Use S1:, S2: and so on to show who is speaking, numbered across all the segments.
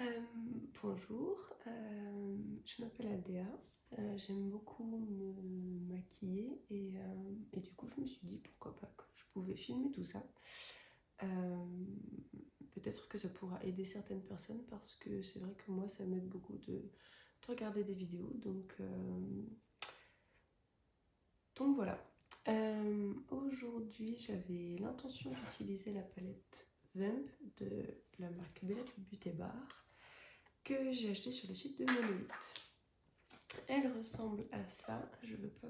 S1: Euh, Bonjour, je m'appelle Aldea. J'aime beaucoup me maquiller et du coup je me suis dit pourquoi pas que je pouvais filmer tout ça. Euh, Peut-être que ça pourra aider certaines personnes parce que c'est vrai que moi ça m'aide beaucoup de regarder des vidéos, donc voilà. Aujourd'hui j'avais l'intention d'utiliser la palette Vamp de la marque Bella Beauté Bar que j'ai acheté sur le site de Monolith. Elle ressemble à ça. Je veux pas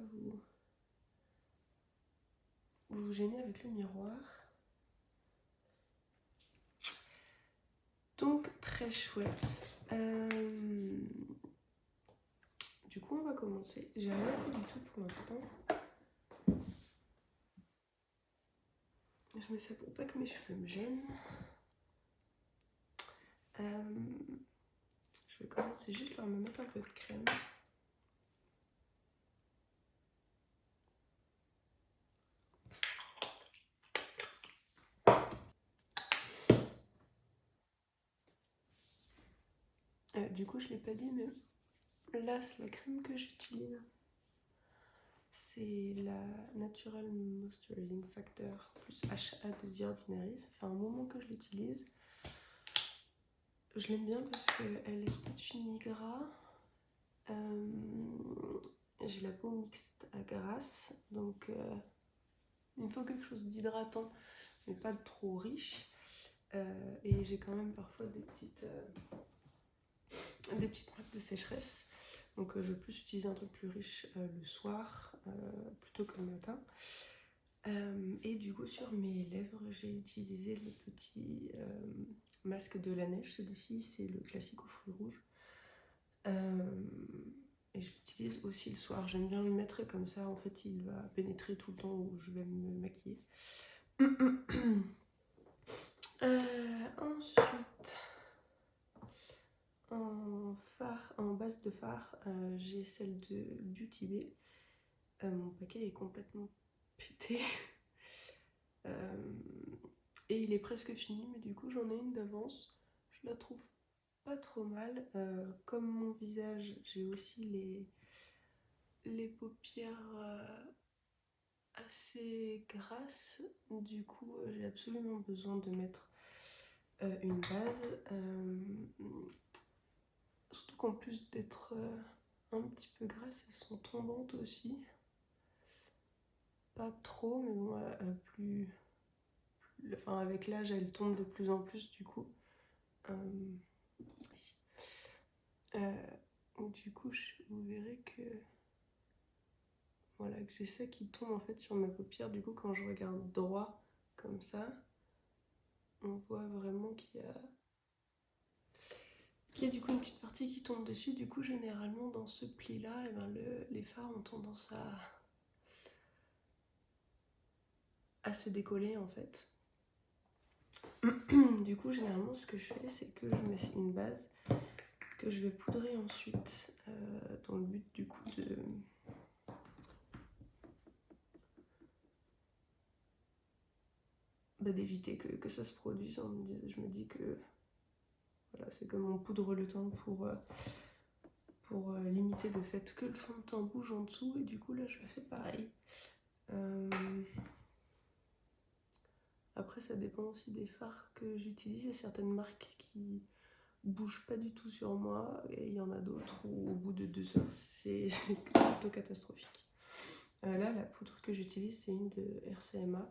S1: vous gêner avec le miroir. Donc très chouette. Du coup on va commencer. J'ai rien fait du tout pour l'instant. Je mets ça pour pas que mes cheveux me gênent. Je vais commencer juste par me mettre un peu de crème. Du coup je l'ai pas dit, mais là c'est la crème que j'utilise. C'est la Natural Moisturizing Factor plus HA de The Ordinary. Ça fait un moment que je l'utilise. Je l'aime bien parce qu'elle est spot fini gras. J'ai la peau mixte à grasse, donc il me faut quelque chose d'hydratant, mais pas de trop riche. Et j'ai quand même parfois des petites marques de sécheresse. Donc je vais plus utiliser un truc plus riche le soir plutôt que le matin. Et du coup sur mes lèvres j'ai utilisé le petit masque de la neige. Celui-ci c'est le classique aux fruits rouges. Et je l'utilise aussi le soir. J'aime bien le mettre comme ça en fait il va pénétrer tout le temps où je vais me maquiller. Ensuite en base de fard, j'ai celle de Beauty Bay. Mon paquet est complètement pété. Et il est presque fini, mais du coup j'en ai une d'avance. Je la trouve pas trop mal. Comme mon visage, j'ai aussi les paupières assez grasses. Du coup j'ai absolument besoin de mettre une base. Surtout qu'en plus d'être un petit peu grasses, elles sont tombantes aussi. Pas trop, mais bon, enfin, avec l'âge, elles tombent de plus en plus du coup. Ici. Du coup, vous verrez que voilà, que j'ai ça qui tombe en fait sur ma paupière. Du coup, quand je regarde droit comme ça, on voit vraiment qu'il y a du coup une petite partie qui tombe dessus. Du coup, généralement dans ce pli-là, et ben les fards ont tendance à se décoller en fait. Du coup, généralement, ce que je fais, c'est que je mets une base que je vais poudrer ensuite dans le but du coup d'éviter que ça se produise. Je me dis que voilà, c'est comme on poudre le teint pour limiter le fait que le fond de teint bouge en dessous, et du coup là je fais pareil. Après ça dépend aussi des fards que j'utilise. Il y a certaines marques qui bougent pas du tout sur moi et il y en a d'autres où au bout de 2 heures c'est plutôt catastrophique. Là la poudre que j'utilise c'est une de RCMA.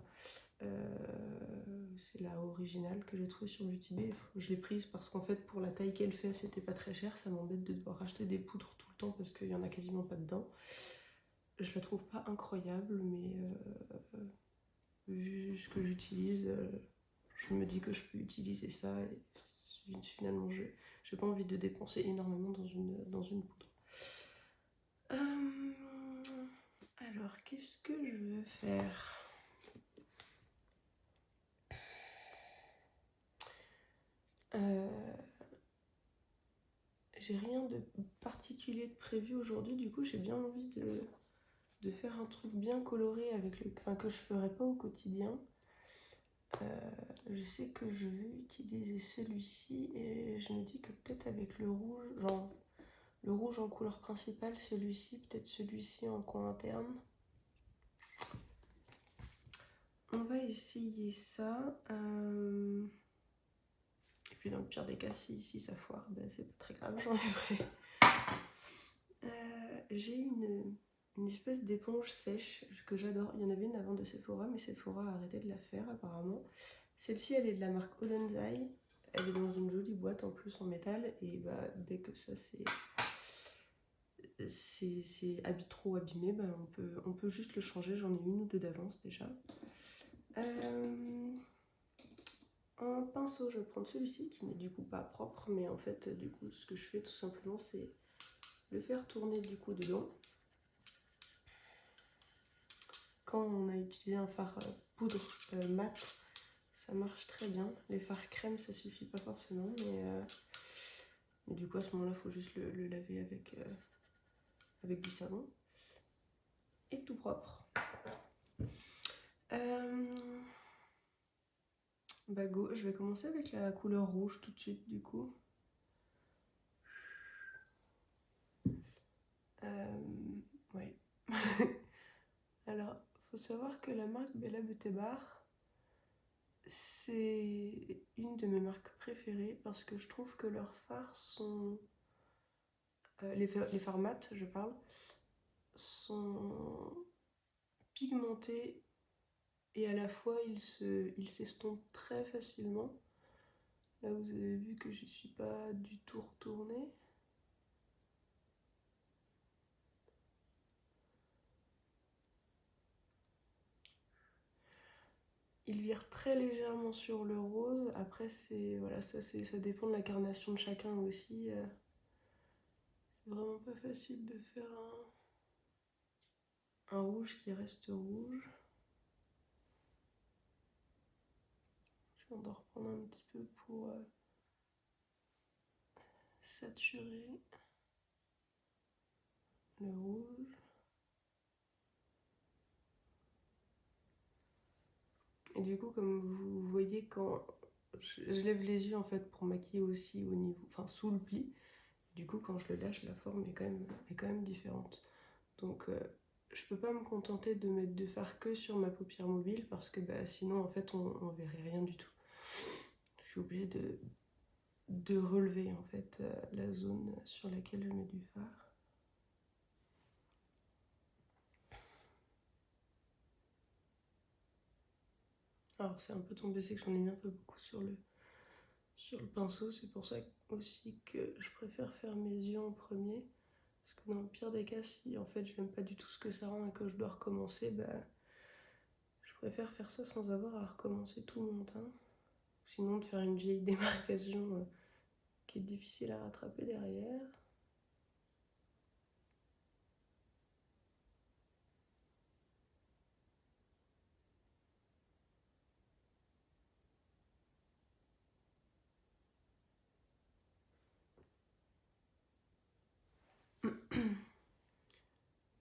S1: C'est la originale que j'ai trouvée sur Beauty Bay. Je l'ai prise parce qu'en fait pour la taille qu'elle fait c'était pas très cher. Ça m'embête de devoir acheter des poudres tout le temps parce qu'il y en a quasiment pas dedans. Je la trouve pas incroyable, mais vu ce que j'utilise, je me dis que je peux utiliser ça et finalement j'ai pas envie de dépenser énormément dans une poudre. Alors qu'est-ce que je veux faire? J'ai rien de particulier de prévu aujourd'hui, du coup j'ai bien envie de faire un truc bien coloré avec enfin, que je ferais pas au quotidien. Je sais que je vais utiliser celui-ci et je me dis que peut-être avec le rouge, genre le rouge en couleur principale, celui-ci, peut-être celui-ci en coin interne. On va essayer ça. Et puis dans le pire des cas, si ça foire, ben c'est pas très grave, j'enlèverai. J'ai une espèce d'éponge sèche que j'adore. Il y en avait une avant de Sephora, mais Sephora a arrêté de la faire apparemment. Celle-ci, elle est de la marque Olenzai. Elle est dans une jolie boîte en plus en métal. Et bah, dès que ça c'est trop abîmé, bah, on peut juste le changer. J'en ai une ou deux d'avance déjà. Un pinceau, je vais prendre celui-ci qui n'est du coup pas propre, mais en fait, du coup, ce que je fais tout simplement, c'est le faire tourner du coup dedans. Quand on a utilisé un fard poudre mat, ça marche très bien. Les fards crème, ça suffit pas forcément, mais du coup, à ce moment-là, il faut juste le laver avec du savon. Et tout propre. Bah go, je vais commencer avec la couleur rouge tout de suite du coup. Ouais. Alors, faut savoir que la marque Bella Beauté Bar, c'est une de mes marques préférées parce que je trouve que leurs fards sont... les fards mat, je parle, sont pigmentés et à la fois ils s'estompent très facilement. Là, vous avez vu que je suis pas du tout retournée. Il vire très légèrement sur le rose. Après, voilà, ça dépend de la carnation de chacun aussi. C'est vraiment pas facile de faire un rouge qui reste rouge. Je viens de reprendre un petit peu pour saturer le rouge. Et du coup, comme vous voyez, quand je lève les yeux en fait pour maquiller aussi au niveau, enfin sous le pli, du coup quand je le lâche, la forme est quand même différente. Donc je peux pas me contenter de mettre de fard que sur ma paupière mobile parce que bah, sinon en fait on verrait rien du tout. Je suis obligée de relever en fait la zone sur laquelle je mets du fard. Alors c'est un peu tombé, c'est que j'en ai mis un peu beaucoup sur le pinceau, c'est pour ça aussi que je préfère faire mes yeux en premier. Parce que dans le pire des cas, si en fait j'aime pas du tout ce que ça rend et que je dois recommencer, bah je préfère faire ça sans avoir à recommencer tout mon teint. Sinon de faire une vieille démarcation qui est difficile à rattraper derrière.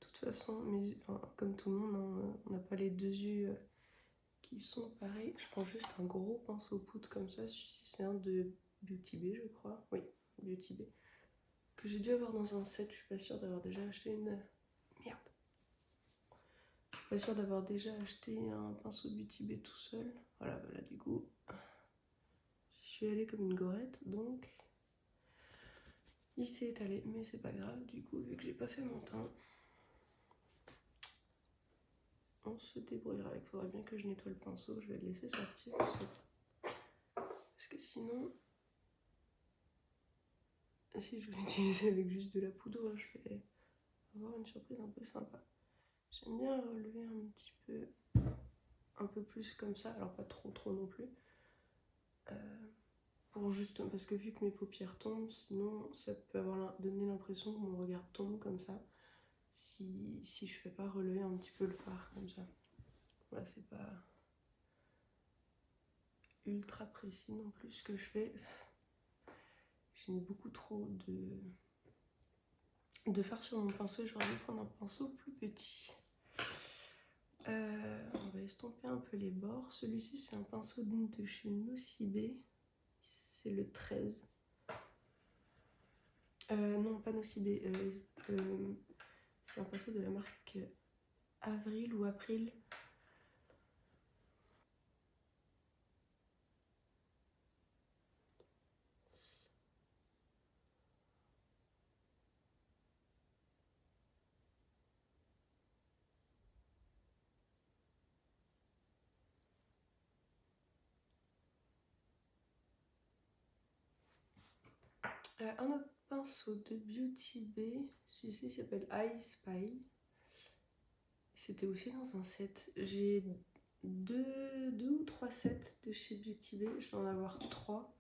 S1: De toute façon, comme tout le monde, hein, on n'a pas les deux yeux qui sont pareils. Je prends juste un gros pinceau poudre comme ça. C'est un de Beauty Bay, je crois. Oui, Beauty Bay. Que j'ai dû avoir dans un set. Je suis pas sûre d'avoir déjà acheté une... Merde. Je suis pas sûre d'avoir déjà acheté un pinceau Beauty Bay tout seul. Voilà, du coup, je suis allée comme une gorette, donc il s'est étalé, mais c'est pas grave. Du coup, vu que j'ai pas fait mon teint, on se débrouillera. Il faudrait bien que je nettoie le pinceau. Je vais le laisser sortir parce que sinon, si je l'utilise avec juste de la poudre, je vais avoir une surprise un peu sympa. J'aime bien relever un peu plus comme ça, alors pas trop non plus. Pour juste, parce que vu que mes paupières tombent, sinon ça peut donner l'impression que mon regard tombe comme ça. Si je fais pas relever un petit peu le fard comme ça. Voilà, c'est pas ultra précis non plus ce que je fais. J'ai mis beaucoup trop de fard sur mon pinceau et j'aurais dû prendre un pinceau plus petit. On va estomper un peu les bords. Celui-ci, c'est un pinceau de chez Nocibé. C'est le 13. Non, pas Nocibé. C'est un pinceau de la marque Avril ou April. Un autre pinceau de Beauty Bay. Celui-ci s'appelle I Spy. C'était aussi dans un set. J'ai deux ou trois sets de chez Beauty Bay. Je dois en avoir 3.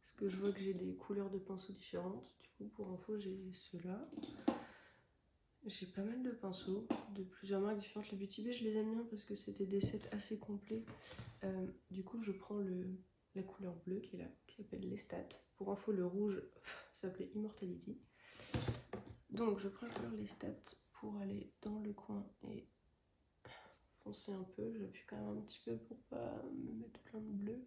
S1: Parce que je vois que j'ai des couleurs de pinceaux différentes. Du coup, pour info, j'ai ceux-là. J'ai pas mal de pinceaux de plusieurs marques différentes. Les Beauty Bay, je les aime bien parce que c'était des sets assez complets. Du coup, je prends la couleur bleue qui est là, qui s'appelle Lestat. Pour info, le rouge s'appelait Immortality. Donc, je prends la couleur Lestat pour aller dans le coin et foncer un peu. J'appuie quand même un petit peu pour pas me mettre plein de bleu.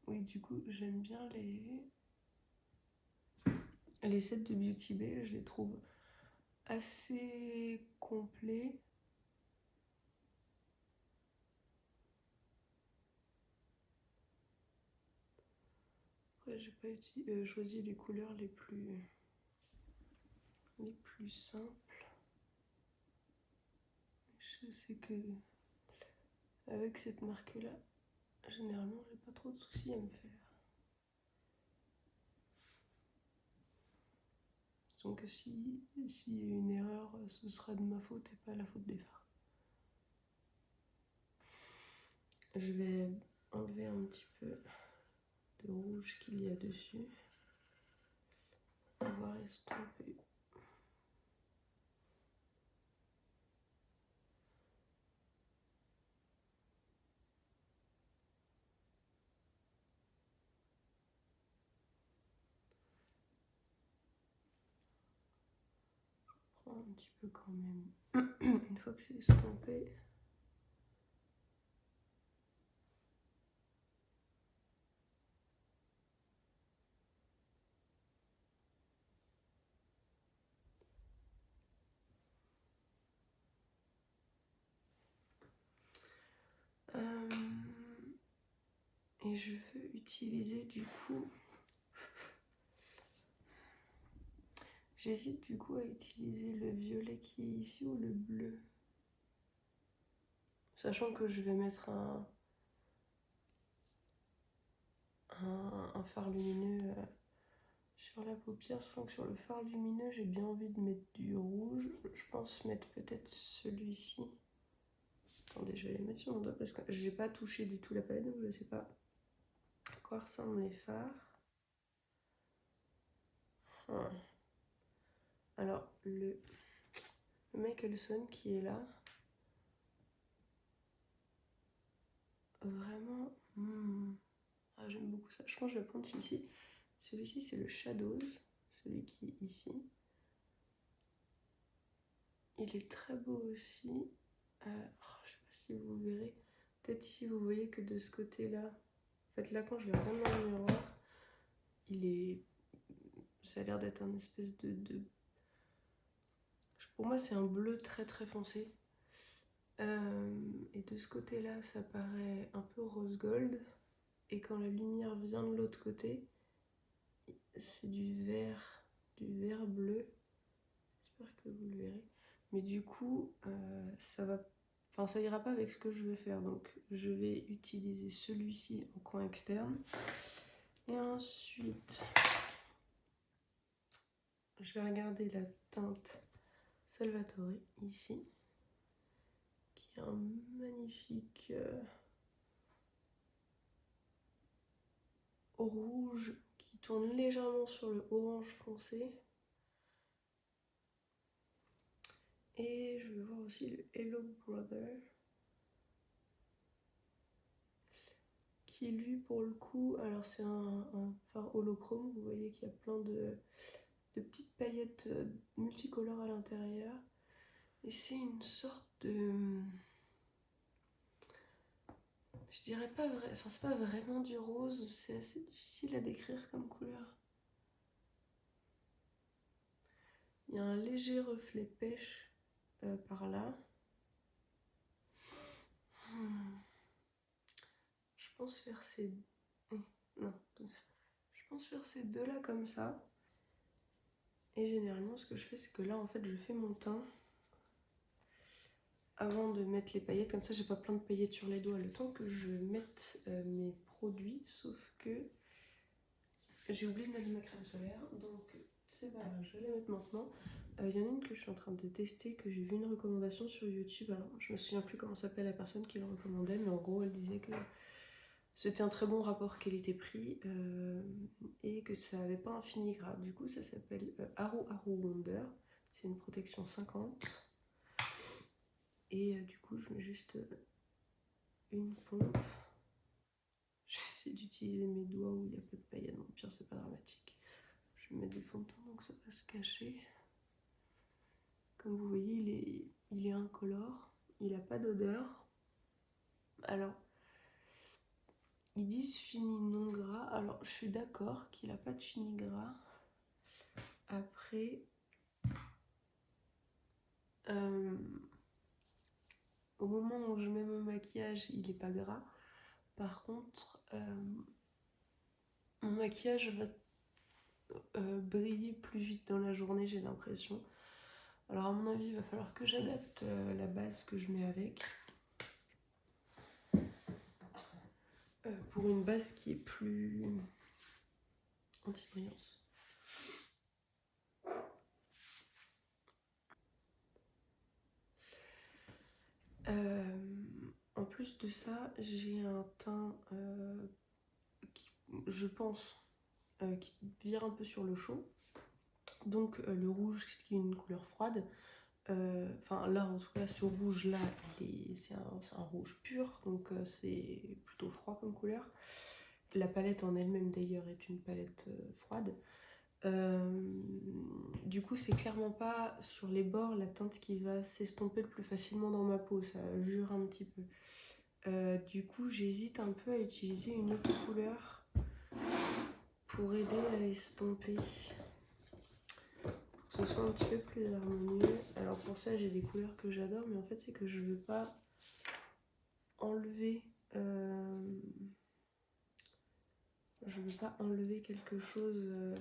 S1: Oui, du coup, j'aime bien les sets de Beauty Bay. Je les trouve assez complets. Après, j'ai pas choisi les couleurs les plus simples. Je sais que avec cette marque-là, généralement, j'ai pas trop de soucis à me faire. Donc s'il y a une erreur, ce sera de ma faute et pas la faute des fards. Je vais enlever un petit peu de rouge qu'il y a dessus. On va estomper. Prends un petit peu quand même. Une fois que c'est estampé. Et je veux utiliser du coup. J'hésite du coup à utiliser le violet qui est ici ou le bleu. Sachant que je vais mettre un fard lumineux sur la paupière, sachant que sur le fard lumineux, j'ai bien envie de mettre du rouge. Je pense mettre peut-être celui-ci. Attendez, je vais les mettre sur mon doigt parce que je n'ai pas touché du tout la palette, donc je ne sais pas à quoi ressemblent les fards. Alors, le Michelson qui est là, vraiment, j'aime beaucoup ça. Je pense que je vais prendre celui-ci. Celui-ci, c'est le Shadows, celui qui est ici. Il est très beau aussi. Je ne sais pas si vous verrez. Peut-être ici, vous voyez que de ce côté-là, en fait, là, quand je le regarde dans le miroir, ça a l'air d'être un espèce de... Pour moi, c'est un bleu très très foncé. Et de ce côté-là, ça paraît un peu rose gold. Et quand la lumière vient de l'autre côté, c'est du vert bleu. J'espère que vous le verrez. Mais du coup, ça ira pas avec ce que je veux faire. Donc, je vais utiliser celui-ci en coin externe. Et ensuite, je vais regarder la teinte Salvatore ici, qui est un magnifique rouge qui tourne légèrement sur le orange foncé. Et je vais voir aussi le Hello Brother, qui lui pour le coup, alors c'est un phare holochrome, vous voyez qu'il y a plein de petites paillettes multicolores à l'intérieur. Et c'est une sorte de... Je dirais pas vrai, enfin c'est pas vraiment du rose, c'est assez difficile à décrire comme couleur. Il y a un léger reflet pêche par là. Je pense faire ces... Non, je pense faire ces deux-là comme ça. Et généralement, ce que je fais, c'est que là, en fait, je fais mon teint avant de mettre les paillettes. Comme ça, j'ai pas plein de paillettes sur les doigts le temps que je mette mes produits. Sauf que j'ai oublié de mettre ma crème solaire. Donc, c'est pas grave, je vais la mettre maintenant. Il y en a une que je suis en train de tester, que j'ai vu une recommandation sur YouTube. Alors, je me souviens plus comment s'appelle la personne qui le recommandait, mais en gros, elle disait que c'était un très bon rapport qualité-prix et que ça n'avait pas un fini gras. Du coup, ça s'appelle Haru Haru Wonder. C'est une protection 50. Et du coup, je mets juste une pompe. J'essaie d'utiliser mes doigts où il n'y a pas de paillettes. Bon, pire, c'est pas dramatique. Je vais mettre du fond de teint donc ça va se cacher. Comme vous voyez, il est incolore. Il n'a pas d'odeur. Alors, ils disent fini non gras. Alors, je suis d'accord qu'il n'a pas de fini gras. Après, au moment où je mets mon maquillage, il n'est pas gras. Par contre, mon maquillage va briller plus vite dans la journée, j'ai l'impression. Alors à mon avis, il va falloir que j'adapte la base que je mets avec. Pour une base qui est plus anti-brillance. En plus de ça, j'ai un teint qui, je pense, qui vire un peu sur le chaud. Donc le rouge, qui est une couleur froide. Enfin là, en tout cas, ce rouge-là, c'est un rouge pur, donc c'est plutôt froid comme couleur. La palette en elle-même, d'ailleurs, est une palette froide. Du coup, c'est clairement pas sur les bords la teinte qui va s'estomper le plus facilement dans ma peau, ça jure un petit peu. Du coup, j'hésite un peu à utiliser une autre couleur pour aider à estomper, pour que ce soit un petit peu plus harmonieux. Alors pour ça, j'ai des couleurs que j'adore, mais en fait, c'est que je veux pas enlever... je veux pas enlever quelque chose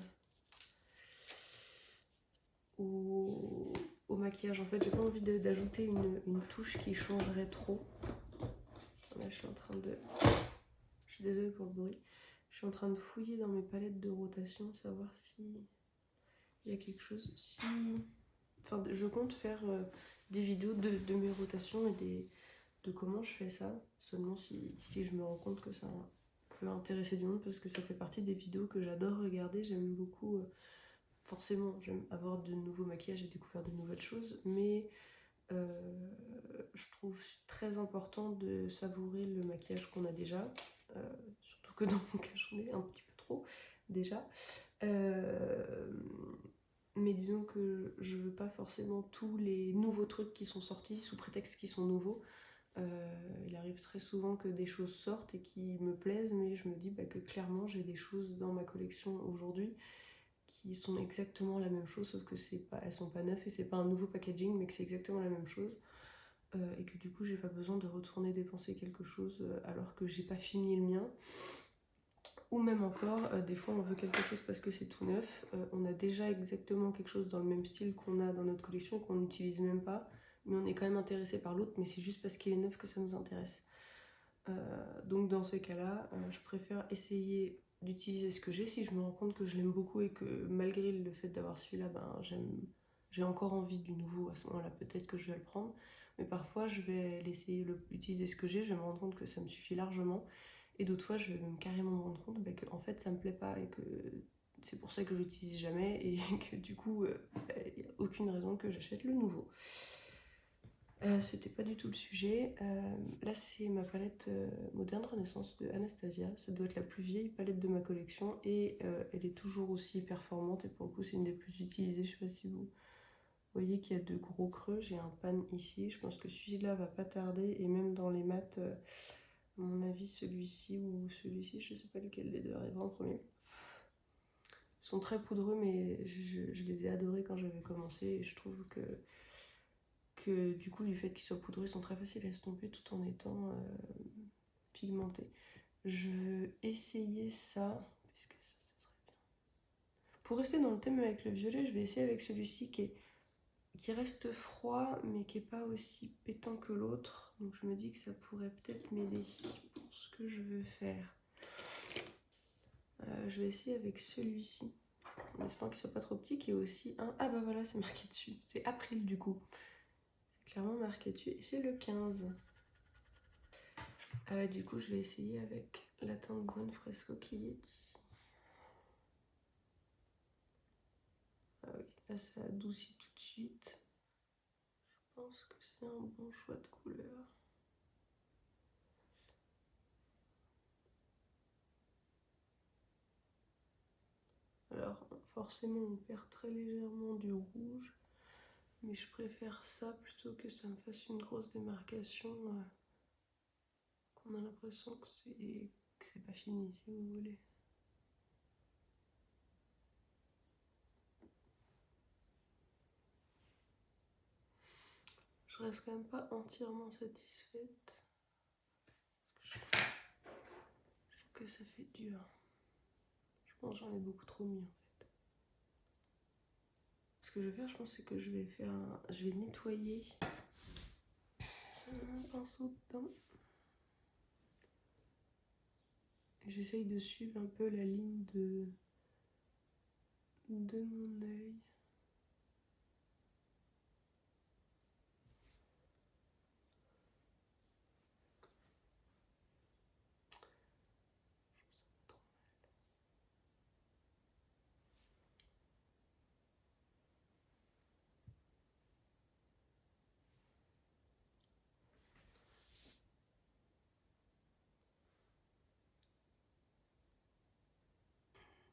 S1: au maquillage. En fait, j'ai pas envie d'ajouter une touche qui changerait trop. Là, je suis en train de... Je suis désolée pour le bruit. Je suis en train de fouiller dans mes palettes de rotation, savoir si il y a quelque chose. Si... Enfin, je compte faire des vidéos de mes rotations et de comment je fais ça. Seulement si je me rends compte que ça peut intéresser du monde, parce que ça fait partie des vidéos que j'adore regarder. J'aime beaucoup... forcément, j'aime avoir de nouveaux maquillages et découvrir de nouvelles choses, mais je trouve très important de savourer le maquillage qu'on a déjà, surtout que dans mon cas j'en ai un petit peu trop déjà. Mais disons que je veux pas forcément tous les nouveaux trucs qui sont sortis sous prétexte qu'ils sont nouveaux. Il arrive très souvent que des choses sortent et qui me plaisent, mais je me dis que clairement j'ai des choses dans ma collection aujourd'hui qui sont exactement la même chose, sauf que elles sont pas neuves et c'est pas un nouveau packaging, mais que c'est exactement la même chose. Et que du coup j'ai pas besoin de retourner dépenser quelque chose alors que j'ai pas fini le mien. Ou même encore, des fois on veut quelque chose parce que c'est tout neuf, on a déjà exactement quelque chose dans le même style qu'on a dans notre collection qu'on n'utilise même pas, mais on est quand même intéressé par l'autre, mais c'est juste parce qu'il est neuf que ça nous intéresse. Donc dans ces cas-là, je préfère essayer d'utiliser ce que j'ai si je me rends compte que je l'aime beaucoup et que malgré le fait d'avoir celui-là, j'ai encore envie du nouveau. À ce moment-là, peut-être que je vais le prendre, mais parfois je vais l'essayer, utiliser ce que j'ai, je vais me rendre compte que ça me suffit largement, et d'autres fois je vais même carrément me rendre compte que en fait ça me plaît pas et que c'est pour ça que je l'utilise jamais et que du coup il n'y a aucune raison que j'achète le nouveau. C'était pas du tout le sujet. Là, c'est ma palette Moderne Renaissance de Anastasia. Ça doit être la plus vieille palette de ma collection et elle est toujours aussi performante. Et pour le coup, c'est une des plus utilisées. Je sais pas si vous Vous voyez qu'il y a de gros creux, j'ai un pan ici, je pense que celui-là va pas tarder, et même dans les mats, à mon avis celui-ci ou celui-ci, je sais pas lequel des deux arrivera en premier. Ils sont très poudreux, mais je les ai adorés quand j'avais commencé, et je trouve que du coup, du fait qu'ils soient poudreux, ils sont très faciles à estomper tout en étant pigmentés. Je veux essayer ça, parce que ça serait bien. Pour rester dans le thème avec le violet, je vais essayer avec celui-ci qui reste froid, mais qui n'est pas aussi pétant que l'autre. Donc je me dis que ça pourrait peut-être m'aider pour ce que je veux faire. Je vais essayer avec celui-ci, en espérant qu'il soit pas trop petit, qui est aussi un... Ah bah voilà, c'est marqué dessus. C'est April du coup. C'est clairement marqué dessus, et c'est le 15. Du coup, je vais essayer avec la teinte brune Fresco Kids. Ah oui, là ça adoucit tout de suite. Je pense que c'est un bon choix de couleur. Alors forcément on perd très légèrement du rouge, mais je préfère ça plutôt que ça me fasse une grosse démarcation, qu'on a l'impression que c'est pas fini, si vous voulez. Je reste quand même pas entièrement satisfaite. Je trouve que ça fait dur. Je pense que j'en ai beaucoup trop mis en fait. Ce que je vais faire, je pense, c'est que je vais nettoyer un pinceau dedans. J'essaye de suivre un peu la ligne de mon œil.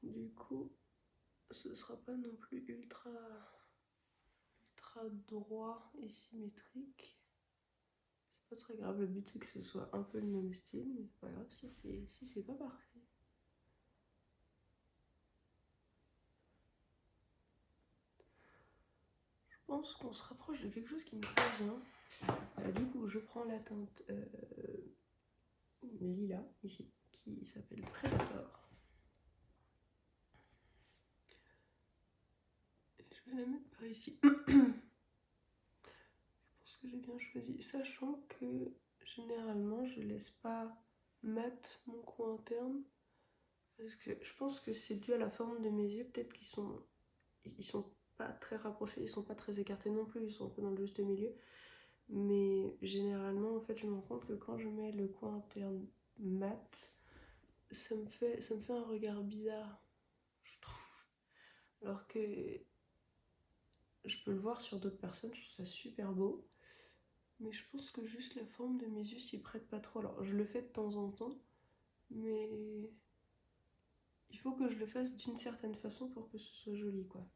S1: Du coup, ce sera pas non plus ultra droit et symétrique. C'est pas très grave, le but c'est que ce soit un peu le même style, mais c'est pas grave si c'est pas parfait. Je pense qu'on se rapproche de quelque chose qui me convient. Du coup, je prends la teinte lilas ici, qui s'appelle Predator. Et je vais la mettre par ici. Que j'ai bien choisi, sachant que généralement je laisse pas mat mon coin interne parce que je pense que c'est dû à la forme de mes yeux, peut-être ils sont pas très rapprochés, ils sont pas très écartés non plus, ils sont un peu dans le juste milieu, mais généralement en fait je me rends compte que quand je mets le coin interne mat, ça me fait un regard bizarre, je trouve, alors que je peux le voir sur d'autres personnes, je trouve ça super beau. Mais je pense que juste la forme de mes yeux s'y prête pas trop. Alors je le fais de temps en temps, mais il faut que je le fasse d'une certaine façon pour que ce soit joli, quoi.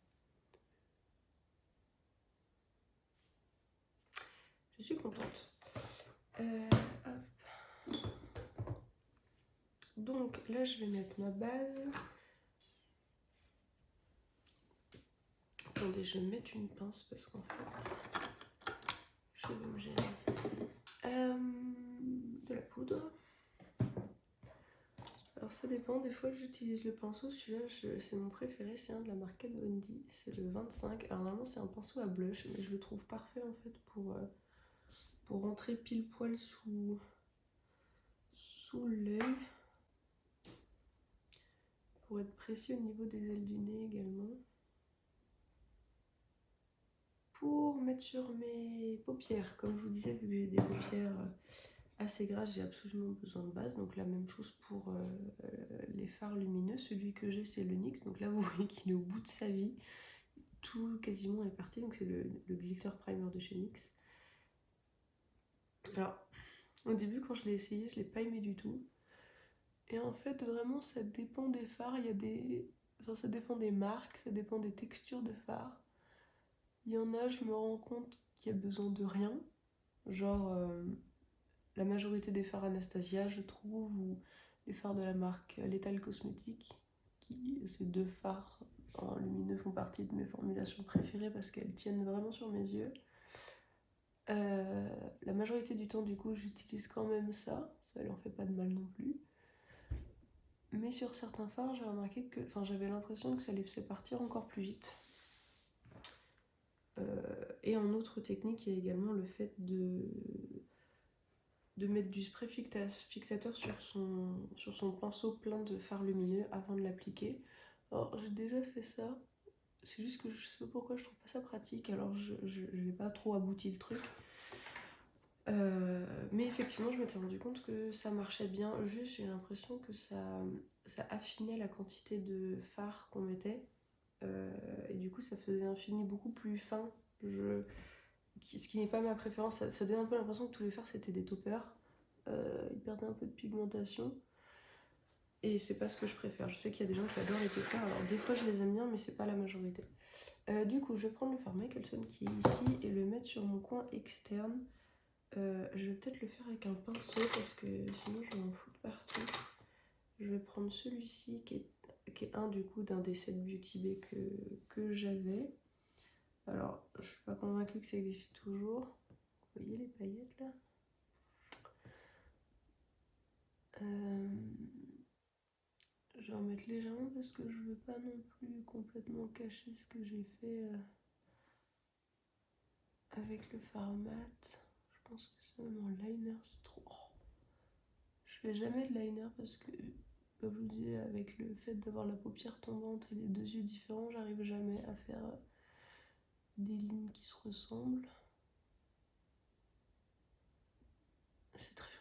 S1: Je suis contente. Donc là je vais mettre ma base. Attendez, je vais mettre une pince parce qu'en fait je vais me gêner. De la poudre. Alors ça dépend, des fois j'utilise le pinceau, celui-là c'est mon préféré, c'est un de la marque Kat Von D, c'est le 25. Alors normalement c'est un pinceau à blush, mais je le trouve parfait en fait pour rentrer pile poil sous l'œil. Pour être précis au niveau des ailes du nez également. Pour mettre sur mes paupières, comme je vous disais, vu que j'ai des paupières assez grasses, j'ai absolument besoin de base. Donc la même chose pour les fards lumineux. Celui que j'ai c'est le NYX, donc là vous voyez qu'il est au bout de sa vie. Tout quasiment est parti, donc c'est le glitter primer de chez NYX. Alors au début quand je l'ai essayé, je l'ai pas aimé du tout. Et en fait vraiment ça dépend des fards, ça dépend des marques, ça dépend des textures de fards. Il y en a, je me rends compte qu'il y a besoin de rien. Genre, la majorité des fards Anastasia, je trouve, ou les fards de la marque Lethal Cosmetics, ces deux fards en lumineux font partie de mes formulations préférées parce qu'elles tiennent vraiment sur mes yeux. La majorité du temps, du coup, j'utilise quand même ça. Ça leur fait pas de mal non plus. Mais sur certains fards, j'ai remarqué que, enfin, j'avais l'impression que ça les faisait partir encore plus vite. Et en autre technique, il y a également le fait de mettre du spray fixateur sur son pinceau plein de fard lumineux avant de l'appliquer. Alors, j'ai déjà fait ça. C'est juste que je sais pas pourquoi je trouve pas ça pratique, alors je n'ai pas trop abouti le truc. Mais effectivement, je m'étais rendu compte que ça marchait bien. Juste, j'ai l'impression que ça affinait la quantité de fard qu'on mettait. Et du coup, ça faisait un fini beaucoup plus fin. Ce qui n'est pas ma préférence. Ça donne un peu l'impression que tous les fards c'était des toppers. Ils perdaient un peu de pigmentation. Et c'est pas ce que je préfère. Je sais qu'il y a des gens qui adorent les toppers. Alors, des fois, je les aime bien, mais c'est pas la majorité. Du coup, je vais prendre le fard Michelson qui est ici et le mettre sur mon coin externe. Je vais peut-être le faire avec un pinceau parce que sinon je vais en foutre partout. Je vais prendre celui-ci qui est un du coup d'un des 7 Beauty Bay que j'avais. Alors, je suis pas convaincue que ça existe toujours. Vous voyez les paillettes là? Je vais en mettre légèrement parce que je veux pas non plus complètement cacher ce que j'ai fait avec le fard mat. Je pense que ça, mon liner, c'est trop. Je fais jamais de liner parce que, comme je vous disais, avec le fait d'avoir la paupière tombante et les deux yeux différents, j'arrive jamais à faire des lignes qui se ressemblent. C'est très joli.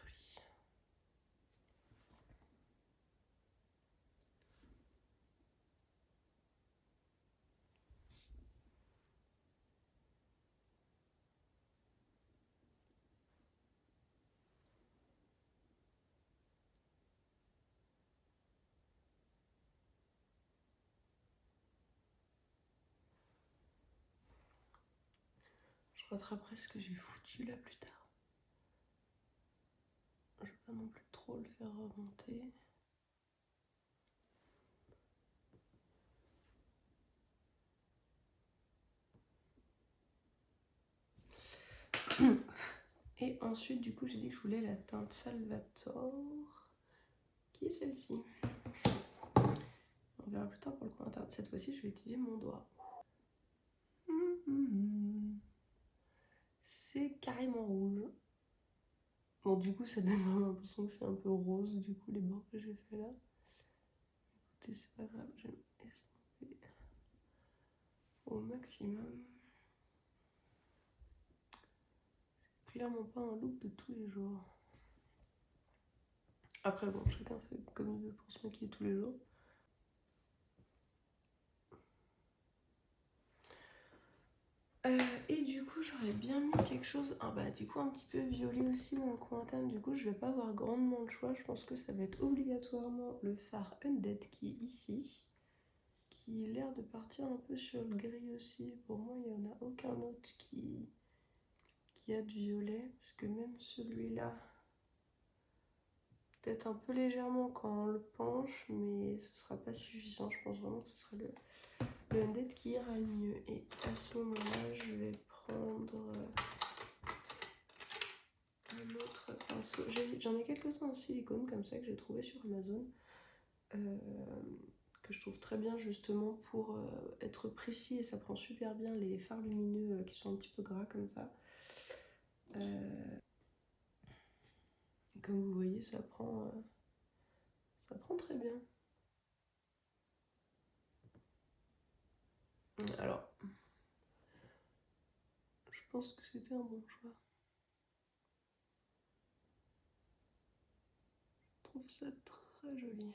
S1: Je rattraperai ce que j'ai foutu là plus tard. Je vais pas non plus trop le faire remonter. Et ensuite, du coup, j'ai dit que je voulais la teinte Salvatore, qui est celle-ci. On verra plus tard pour le coin interne. Cette fois-ci, je vais utiliser mon doigt. C'est carrément rouge. Bon, du coup, ça donne vraiment l'impression que c'est un peu rose, du coup, les bords que j'ai fait là. Écoutez, c'est pas grave, je vais estomper au maximum. C'est clairement pas un look de tous les jours. Après, bon, chacun fait comme il veut pour se maquiller tous les jours. Et du coup, j'aurais bien mis quelque chose, du coup, un petit peu violet aussi dans le coin interne. Du coup, je vais pas avoir grandement le choix. Je pense que ça va être obligatoirement le fard Undead qui est ici, qui a l'air de partir un peu sur le gris aussi. Pour moi, il n'y en a aucun autre qui a du violet, parce que même celui-là, peut-être un peu légèrement quand on le penche, mais ce sera pas suffisant. Je pense vraiment que ce sera le Undead qui ira le mieux. Et à ce moment-là, je vais prendre un autre pinceau. J'en ai quelques-uns en silicone comme ça que j'ai trouvé sur Amazon, que je trouve très bien justement pour être précis, et ça prend super bien les fards lumineux qui sont un petit peu gras comme ça. Comme vous voyez, ça prend très bien. Alors, je pense que c'était un bon choix. Je trouve ça très joli.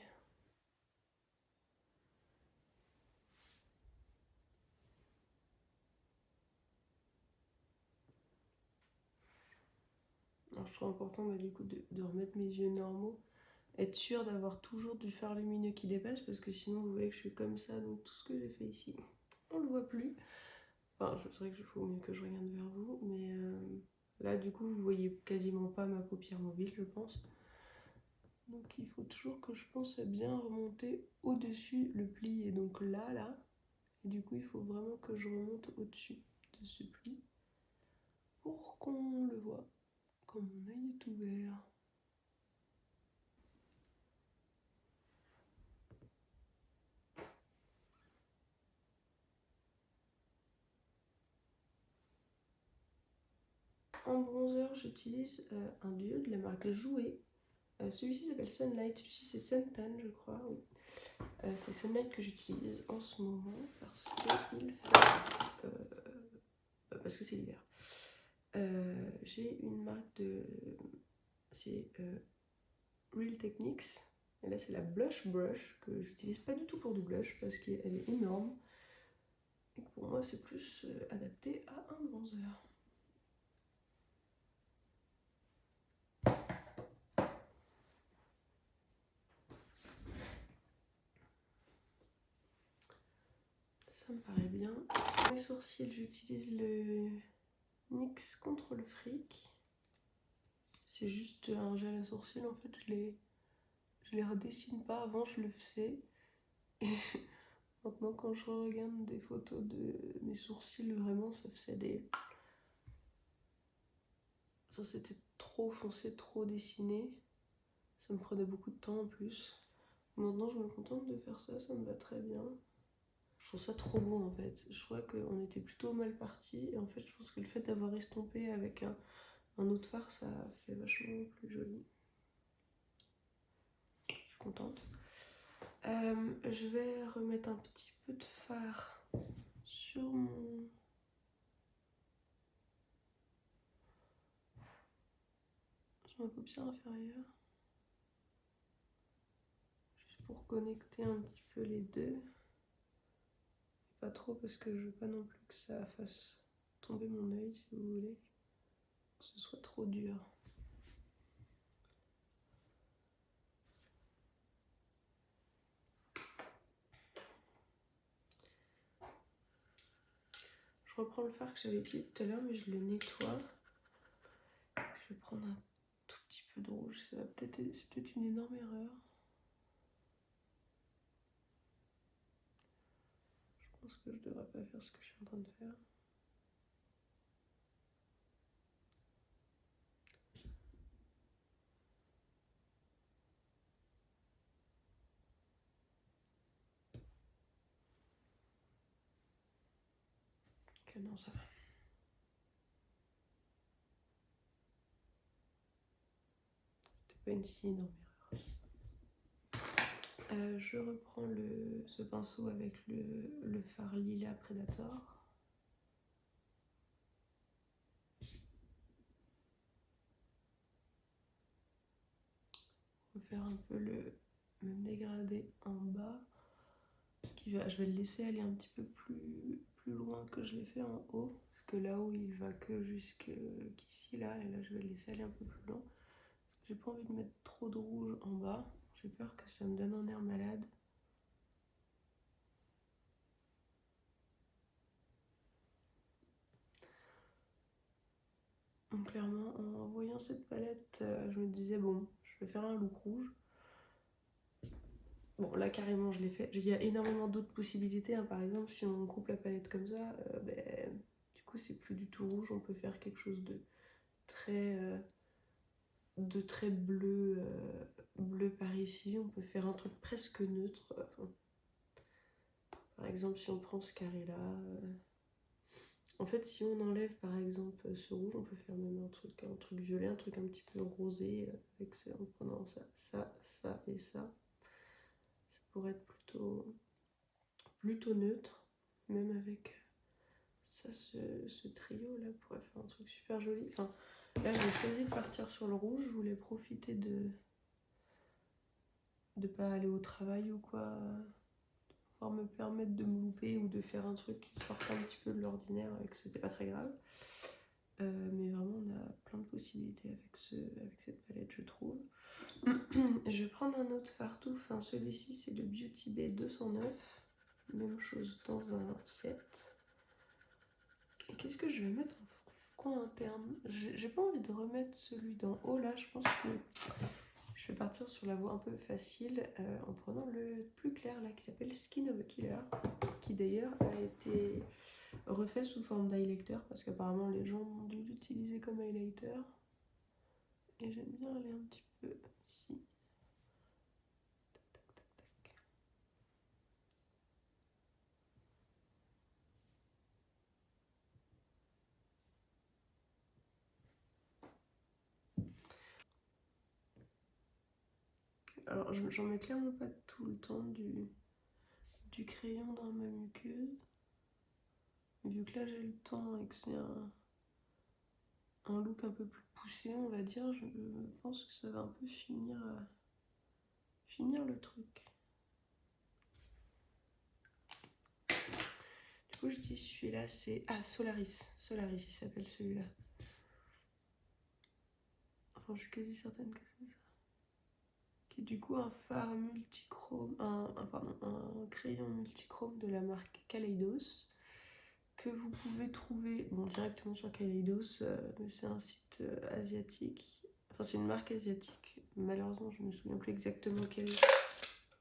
S1: Alors, je trouve important du coup de remettre mes yeux normaux, être sûr d'avoir toujours du fard lumineux qui dépasse parce que sinon vous voyez que je suis comme ça, donc tout ce que j'ai fait ici, on le voit plus. Enfin, c'est vrai que faut mieux que je regarde vers vous, mais là, du coup, vous voyez quasiment pas ma paupière mobile, je pense. Donc, il faut toujours que je pense à bien remonter au-dessus le pli. Et donc là. Et du coup, il faut vraiment que je remonte au-dessus de ce pli pour qu'on le voit quand mon œil est ouvert. En bronzer, j'utilise un duo de la marque Jouer. Celui-ci s'appelle Sunlight, celui-ci c'est Suntan, je crois, oui. C'est Sunlight que j'utilise en ce moment parce qu'il fait. Parce que c'est l'hiver. J'ai une marque de. C'est Real Techniques. Et là, c'est la Blush Brush que j'utilise pas du tout pour du blush parce qu'elle est énorme. Et que pour moi, c'est plus adapté à un bronzer. Ça me paraît bien. Pour mes sourcils, j'utilise le NYX Control Freak. C'est juste un gel à sourcils. En fait, je les redessine pas. Avant, je le faisais. Et maintenant, quand je regarde des photos de mes sourcils, vraiment, ça faisait des. Enfin, c'était trop foncé, trop dessiné. Ça me prenait beaucoup de temps en plus. Maintenant, je me contente de faire ça, ça me va très bien. Je trouve ça trop beau en fait. Je crois qu'on était plutôt mal parti. Et en fait, je pense que le fait d'avoir estompé avec un autre fard, ça fait vachement plus joli. Je suis contente. Je vais remettre un petit peu de fard sur ma paupière inférieure. Juste pour connecter un petit peu les deux. Pas trop parce que je veux pas non plus que ça fasse tomber mon œil si vous voulez. Que ce soit trop dur. Je reprends le fard que j'avais utilisé tout à l'heure, mais je le nettoie. Je vais prendre un tout petit peu de rouge, c'est peut-être une énorme erreur. Je pense que je devrais pas faire ce que je suis en train de faire. Ok, non, ça va. C'était pas une si énorme erreur. Je reprends ce pinceau avec le fard Lila Predator. Faire un peu le dégradé en bas. Je vais le laisser aller un petit peu plus loin que je l'ai fait en haut. Parce que là-haut, il va que jusqu'ici, là. Et là, je vais le laisser aller un peu plus loin. J'ai pas envie de mettre trop de rouge en bas. J'ai peur que ça me donne un air malade. Donc clairement, en voyant cette palette, je me disais, bon, je vais faire un look rouge. Bon, là, carrément, je l'ai fait. Il y a énormément d'autres possibilités. Hein. Par exemple, si on coupe la palette comme ça, du coup, c'est plus du tout rouge. On peut faire quelque chose de très bleu, bleu par ici. On peut faire un truc presque neutre. Enfin, par exemple, si on prend ce carré-là... En fait, si on enlève par exemple ce rouge, on peut faire même un truc violet, un truc un petit peu rosé avec ça, en prenant ça et ça. Ça pourrait être plutôt neutre, même avec ça, ce trio là pourrait faire un truc super joli. Enfin, là j'ai choisi de partir sur le rouge, je voulais profiter de pas aller au travail ou quoi, pouvoir me permettre de me louper ou de faire un truc qui sortait un petit peu de l'ordinaire et que c'était pas très grave. Mais vraiment, on a plein de possibilités avec cette palette, je trouve. Je vais prendre un autre fardeau. Enfin, celui-ci, c'est le Beauty Bay 209. Même chose dans un set. Qu'est-ce que je vais mettre en coin interne? J'ai pas envie de remettre celui d'en haut là, je pense que je vais partir sur la voie un peu facile en prenant le plus clair là qui s'appelle Skin of a Killer, qui d'ailleurs a été refait sous forme d'highlighter parce qu'apparemment les gens ont dû l'utiliser comme highlighter. Et j'aime bien aller un petit peu ici. Alors j'en mets clairement pas tout le temps du crayon dans ma muqueuse. Vu que là j'ai le temps et que c'est un look un peu plus poussé on va dire, je pense que ça va un peu finir le truc. Du coup je dis celui-là c'est... Ah Solaris, Solaris il s'appelle celui-là. Enfin je suis quasi certaine que c'est ça. Qui est du coup un fard multichrome, un crayon multichrome de la marque Kaleidos, que vous pouvez trouver directement sur Kaleidos, mais c'est un site asiatique, enfin c'est une marque asiatique, malheureusement je me souviens plus exactement quel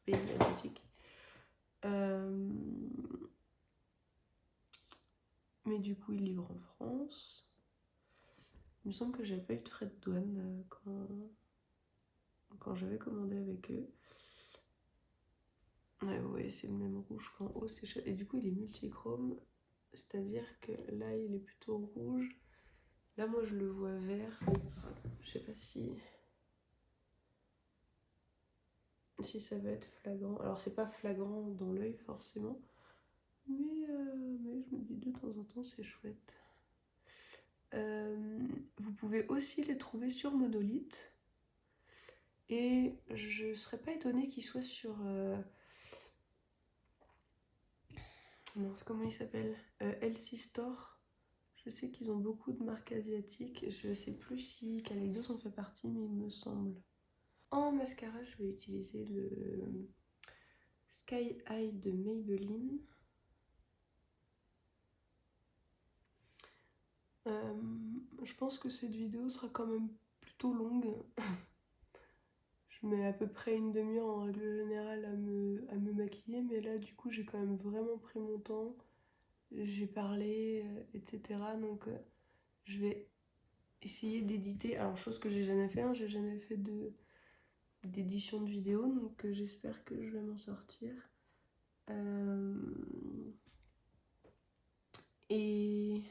S1: pays asiatique. Mais du coup il livre en France. Il me semble que j'avais pas eu de frais de douane quand j'avais commandé avec eux. Ouais, c'est le même rouge qu'en haut, c'est chouette. Et du coup il est multichrome, c'est-à-dire que là il est plutôt rouge. Là moi je le vois vert. Je sais pas si ça va être flagrant. Alors c'est pas flagrant dans l'œil forcément, mais je me dis de temps en temps c'est chouette. Vous pouvez aussi les trouver sur Monolith. Et je serais pas étonnée qu'ils soient sur... comment il s'appelle, LC Store. Je sais qu'ils ont beaucoup de marques asiatiques. Je sais plus si Kaleidos en fait partie, mais il me semble. En mascara, je vais utiliser le Sky High de Maybelline. Je pense que cette vidéo sera quand même plutôt longue. Je mets à peu près une demi-heure en règle générale à me maquiller, mais là du coup j'ai quand même vraiment pris mon temps. J'ai parlé, etc. Donc je vais essayer d'éditer. Alors chose que j'ai jamais fait, hein, j'ai jamais fait d'édition de vidéo, donc j'espère que je vais m'en sortir. Et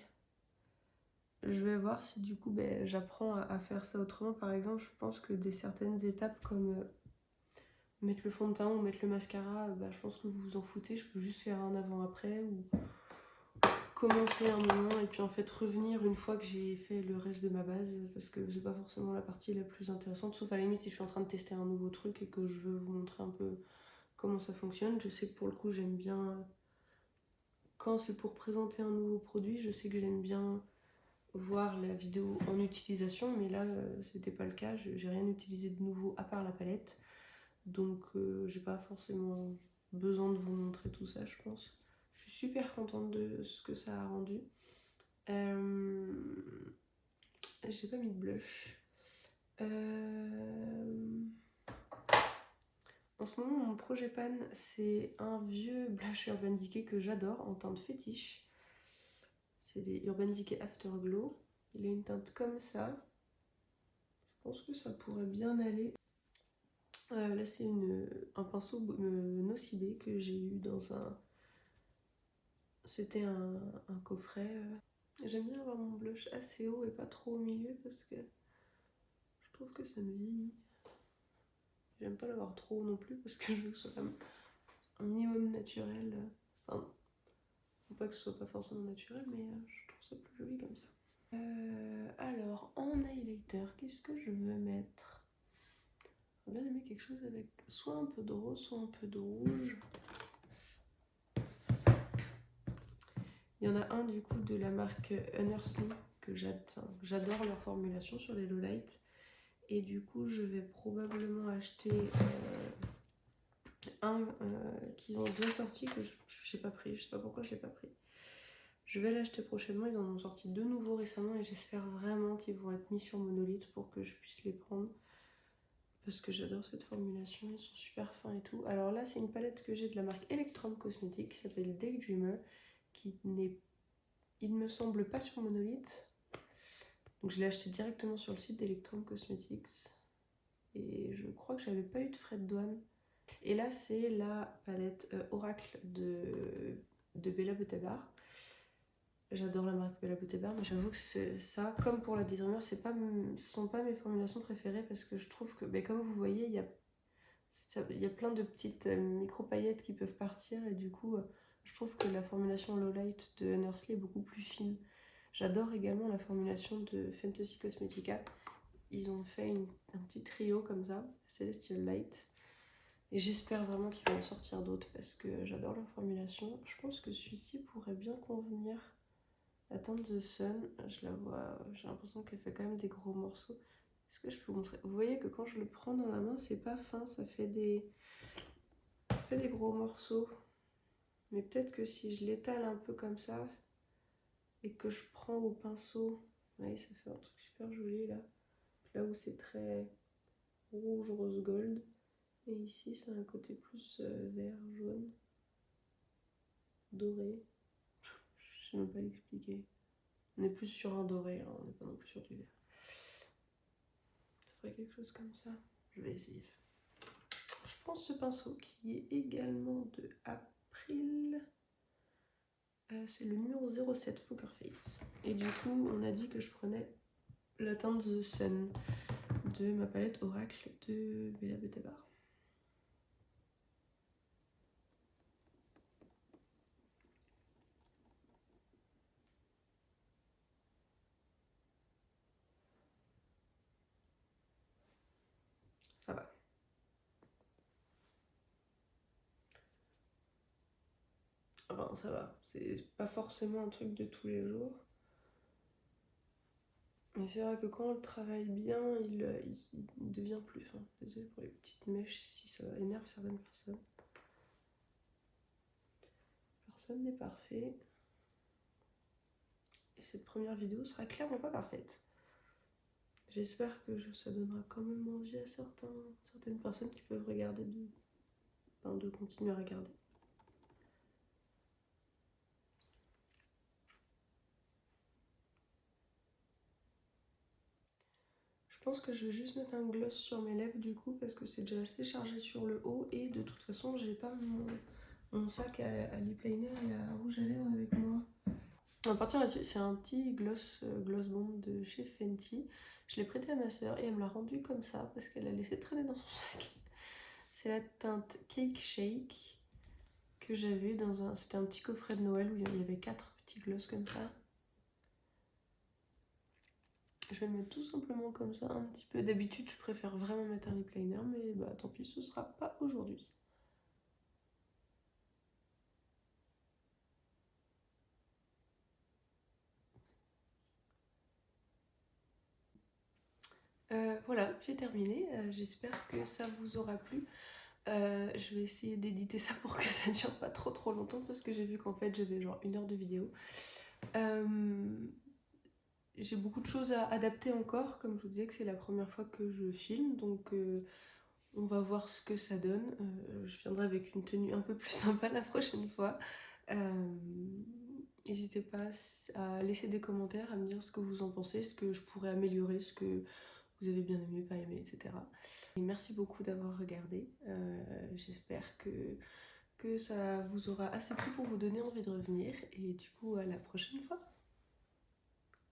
S1: je vais voir si du coup j'apprends à faire ça autrement. Par exemple, je pense que certaines étapes comme mettre le fond de teint ou mettre le mascara, je pense que vous vous en foutez. Je peux juste faire un avant-après ou commencer un moment et puis en fait revenir une fois que j'ai fait le reste de ma base, parce que c'est pas forcément la partie la plus intéressante, sauf à la limite si je suis en train de tester un nouveau truc et que je veux vous montrer un peu comment ça fonctionne. Je sais que pour le coup j'aime bien, quand c'est pour présenter un nouveau produit, je sais que j'aime bien voir la vidéo en utilisation, mais là c'était pas le cas, j'ai rien utilisé de nouveau à part la palette, donc j'ai pas forcément besoin de vous montrer tout ça je pense. Je suis super contente de ce que ça a rendu. J'ai pas mis de blush. En ce moment mon projet pan c'est un vieux blush Urban Decay que j'adore en teinte fétiche. C'est les Urban Decay Afterglow. Il a une teinte comme ça. Je pense que ça pourrait bien aller. Là c'est un pinceau Nocibé que j'ai eu dans un... C'était un coffret. J'aime bien avoir mon blush assez haut et pas trop au milieu parce que je trouve que ça me vieillit. J'aime pas l'avoir trop haut non plus parce que je veux que ce soit quand même un minimum naturel. Enfin, faut pas que ce soit pas forcément naturel, mais je trouve ça plus joli comme ça. Alors, en highlighter, qu'est-ce que je veux mettre? J'aurais bien aimé quelque chose avec soit un peu de rose, soit un peu de rouge. Il y en a un du coup de la marque Unearthly que j'adore leur formulation sur les lowlights. Et du coup, je vais probablement acheter un qui ont bien sorti que je n'ai pas pris. Je sais pas pourquoi je l'ai pas pris. Je vais l'acheter prochainement, ils en ont sorti 2 nouveaux récemment et j'espère vraiment qu'ils vont être mis sur monolithe pour que je puisse les prendre. Parce que j'adore cette formulation, ils sont super fins et tout. Alors là, c'est une palette que j'ai de la marque Electrum Cosmetics qui s'appelle Daydreamer, qui n'est, il me semble, pas sur monolithe. Donc je l'ai acheté directement sur le site d'Electrum Cosmetics. Et je crois que j'avais pas eu de frais de douane. Et là, c'est la palette Oracle de Bella Beauté Bar. J'adore la marque Bella Beauté Bar, mais j'avoue que ça, comme pour la Daydreamer, ce sont pas mes formulations préférées parce que je trouve que, comme vous voyez, il y a plein de petites micro-paillettes qui peuvent partir et du coup, je trouve que la formulation Low Light de Nursley est beaucoup plus fine. J'adore également la formulation de Fantasy Cosmetica. Ils ont fait un petit trio comme ça, Celestial Light. Et j'espère vraiment qu'ils vont en sortir d'autres parce que j'adore leur formulation. Je pense que celui-ci pourrait bien convenir. La teinte The Sun, je la vois, j'ai l'impression qu'elle fait quand même des gros morceaux. Est-ce que je peux vous montrer? Vous voyez que quand je le prends dans ma main, c'est pas fin, ça fait des gros morceaux. Mais peut-être que si je l'étale un peu comme ça et que je prends au pinceau, vous voyez, ça fait un truc super joli là. Là où c'est très rouge, rose gold. Et ici, c'est un côté plus vert, jaune, doré. Je sais même pas l'expliquer. On est plus sur un doré, hein, on n'est pas non plus sur du vert. Ça ferait quelque chose comme ça. Je vais essayer ça. Je prends ce pinceau qui est également de April. C'est le numéro 07 Poker Face. Et du coup, on a dit que je prenais la teinte The Sun de ma palette Oracle de Bella Beauté Bar. Ça va. Enfin, ça va. C'est pas forcément un truc de tous les jours. Mais c'est vrai que quand on le travaille bien, il devient plus fin. Désolée pour les petites mèches si ça énerve certaines personnes. Personne n'est parfait. Et cette première vidéo sera clairement pas parfaite. J'espère que ça donnera quand même envie à certaines personnes qui peuvent regarder de continuer à regarder. Je pense que je vais juste mettre un gloss sur mes lèvres du coup parce que c'est déjà assez chargé sur le haut et de toute façon j'ai pas mon sac à lip liner et à rouge à lèvres avec moi. On va partir là-dessus, c'est un petit gloss bomb de chez Fenty. Je l'ai prêté à ma soeur et elle me l'a rendu comme ça parce qu'elle l'a laissé traîner dans son sac. C'est la teinte Cake Shake que j'avais dans c'était un petit coffret de Noël où il y avait 4 petits gloss comme ça. Je vais le mettre tout simplement comme ça un petit peu. D'habitude je préfère vraiment mettre un lip liner mais bah tant pis, ce sera pas aujourd'hui. Voilà, j'ai terminé. J'espère que ça vous aura plu. Je vais essayer d'éditer ça pour que ça dure pas trop longtemps parce que j'ai vu qu'en fait j'avais genre 1 heure de vidéo. J'ai beaucoup de choses à adapter encore, comme je vous disais que c'est la première fois que je filme, donc on va voir ce que ça donne. Je viendrai avec une tenue un peu plus sympa la prochaine fois. N'hésitez pas à laisser des commentaires, à me dire ce que vous en pensez, ce que je pourrais améliorer, ce que vous avez bien aimé, pas aimé, etc. Et merci beaucoup d'avoir regardé. J'espère que ça vous aura assez plu pour vous donner envie de revenir. Et du coup, à la prochaine fois.